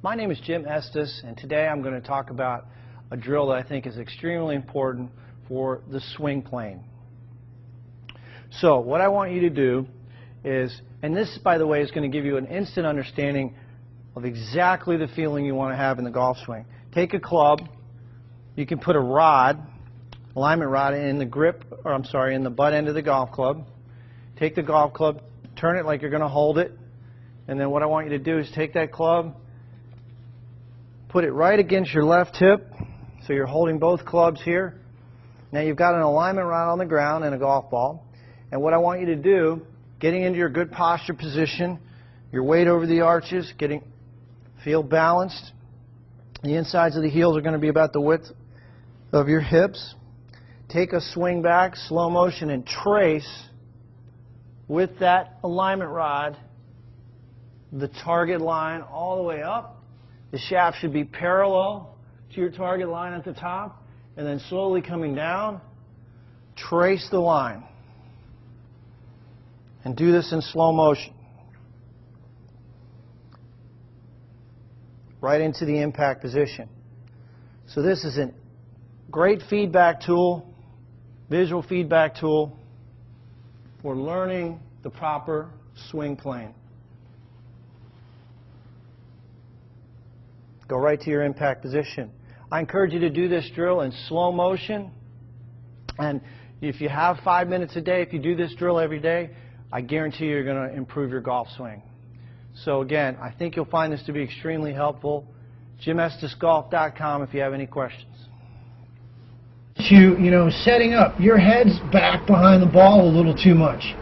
My name is Jim Estes, and today I'm going to talk about a drill that I think is extremely important for the swing plane. So what I want you to do is, and this by the way is going to give you an instant understanding of exactly the feeling you want to have in the golf swing. Take a club, you can put a rod, alignment rod in the grip, or I'm sorry, in the butt end of the golf club. Take the golf club, turn it like you're going to hold it, and then what I want you to do is take that club, put it right against your left hip, so you're holding both clubs here. Now you've got an alignment rod on the ground and a golf ball, and what I want you to do, getting into your good posture position, your weight over the arches, feel balanced. The insides of the heels are going to be about the width of your hips. Take a swing back, slow motion, and trace with that alignment rod the target line all the way up. The shaft should be parallel to your target line at the top, and then slowly coming down, trace the line. And do this in slow motion. Right into the impact position. So this is a great feedback tool, visual feedback tool for learning the proper swing plane. Go right to your impact position. I encourage you to do this drill in slow motion, and if you have 5 minutes a day, if you do this drill every day, I guarantee you're going to improve your golf swing. So again, I think you'll find this to be extremely helpful. JimEstesGolf.com if you have any questions. You know, setting up, your head's back behind the ball a little too much.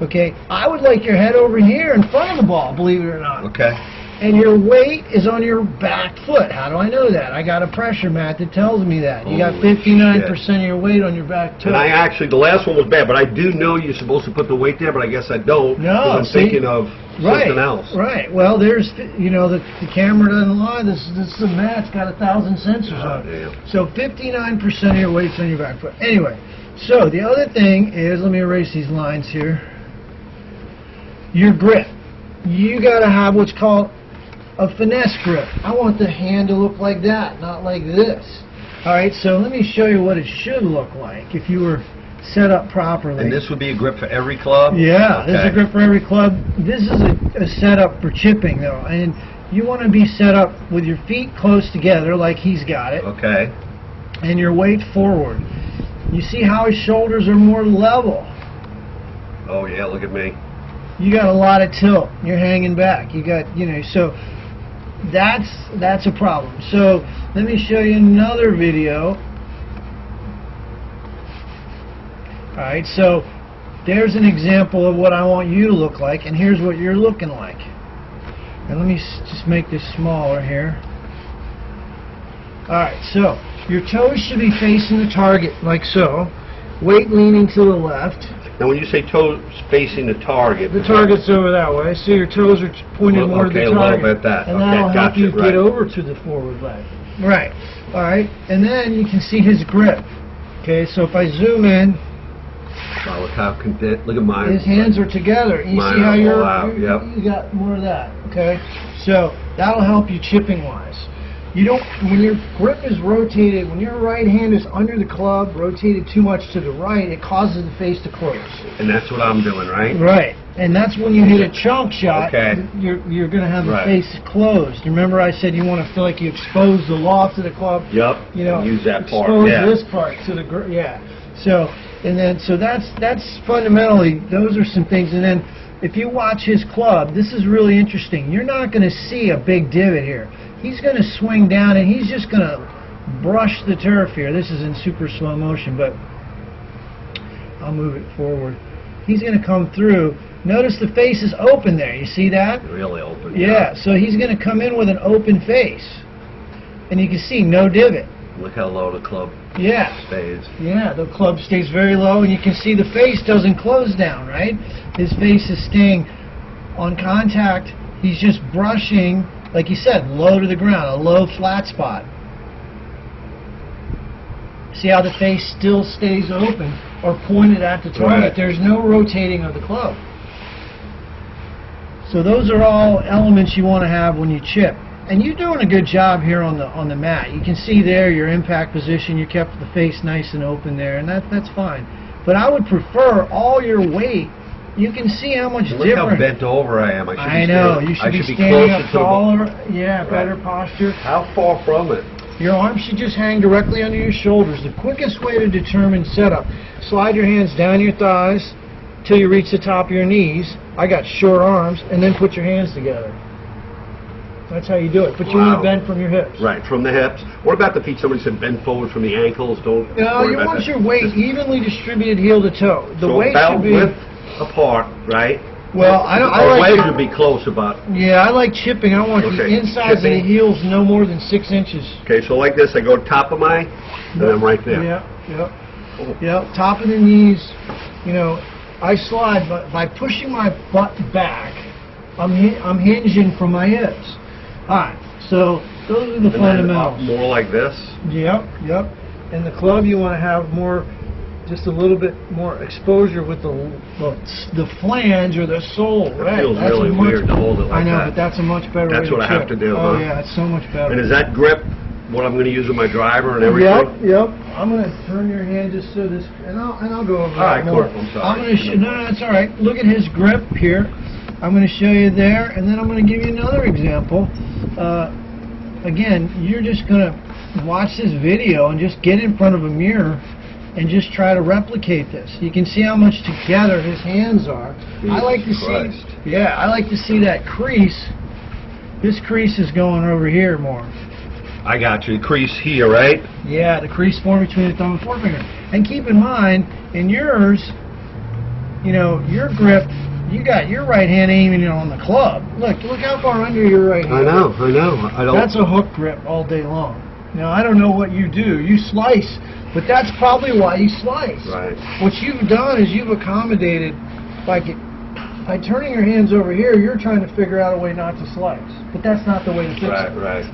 Okay, I would like your head over here in front of the ball, believe it or not. Okay. And your weight is on your back foot. How do I know that? I got a pressure mat that tells me that. You got 59% of your weight on your back toe. And I actually, the last one was bad, but I do know you're supposed to put the weight there, but I guess I don't. No, I'm thinking of something else. Right. Well, there's, you know, the camera doesn't lie. This mat's got 1,000 sensors on it. Damn. So 59% of your weight's on your back foot. Anyway, so the other thing is, let me erase these lines here. Your grip. You got to have what's called a finesse grip. I want the hand to look like that, not like this. All right, so let me show you what it should look like if you were set up properly. And this would be a grip for every club? Yeah, this is a grip for every club. This is a setup for chipping, though, and you want to be set up with your feet close together like he's got it. Okay. And your weight forward. You see how his shoulders are more level. Oh, yeah, look at me. You got a lot of tilt. You're hanging back. You got, you know, so that's a problem. So let me show you another video. Alright, so there's an example of what I want you to look like, and here's what you're looking like. And let me just make this smaller here. Alright, so your toes should be facing the target like so. Weight leaning to the left. Now when you say toes facing the target's over that way, so your toes are pointed more to the target. Okay, a little bit that. And that'll help you get over to the forward leg. Right. Alright, and then you can see his grip. Okay, so if I zoom in, wow, look at mine. his hands are together. You see how you got more of that. Okay, so that'll help you chipping wise. You don't, when your grip is rotated, when your right hand is under the club, rotated too much to the right, it causes the face to close. And that's what I'm doing, right? Right. And that's when you hit a chunk shot, okay, you're going to have the face closed. Remember I said you want to feel like you expose the loft of the club? Yep. You know, use that part. Expose this part to the grip. Yeah. So, and then, so that's fundamentally, those are some things. And then if you watch his club, this is really interesting. You're not going to see a big divot here. He's going to swing down and he's just going to brush the turf here. This is in super slow motion, but I'll move it forward. He's going to come through. Notice the face is open there. You see that? Really open. Yeah, so he's going to come in with an open face. And you can see no divot. Look how low the club stays. Yeah, the club stays very low, and you can see the face doesn't close down, right? His face is staying on contact. He's just brushing, like you said, low to the ground, a low flat spot. See how the face still stays open or pointed at the target. Right. There's no rotating of the club. So those are all elements you want to have when you chip. And you're doing a good job here on the mat. You can see there your impact position. You kept the face nice and open there, and that's fine. But I would prefer all your weight. You can see how much Look different. how bent over I am. I know. You should be standing up taller. Yeah, better posture. How far from it? Your arms should just hang directly under your shoulders. The quickest way to determine setup: slide your hands down your thighs till you reach the top of your knees. I got short arms, and then put your hands together. That's how you do it. But you want to bend from your hips. Right, from the hips. What about the feet? Somebody said bend forward from the ankles. Don't. No, you want your weight evenly distributed, heel to toe. The weight should be width apart, right? Well, I Our like. legs would be close about. Yeah, I like chipping. I want the insides of the heels no more than 6 inches. Okay, so like this, I go top of my, and I'm right there. Yep. Top of the knees. You know, I slide by pushing my butt back. I'm hinging from my hips. All right, so those are the fundamentals. Then more like this. Yep. And the club, you want to have more, just a little bit more exposure with the flange or the sole. It feels really weird to hold it like that. I know, but that's a much better way to chip. That's what I have to do, Oh yeah, it's so much better. And is that grip what I'm going to use with my driver and everything? Yep. I'm going to turn your hand just so this, and I'll go over that more. Cool. I'm sorry. No, that's all right. Look at his grip here. I'm going to show you there, and then I'm going to give you another example. Again, you're just going to watch this video and just get in front of a mirror and just try to replicate this. You can see how much together his hands are. I like to see that crease. This crease is going over here more. I got you. Crease here, right? Yeah, the crease formed between the thumb and forefinger. And keep in mind, in yours, you know, your grip, you got your right hand aiming on the club. Look how far under your right hand. I know. That's a hook grip all day long. Now, I don't know what you do. You slice, but that's probably why you slice. Right. What you've done is you've accommodated by turning your hands over here, you're trying to figure out a way not to slice. But that's not the way to fix it. Right.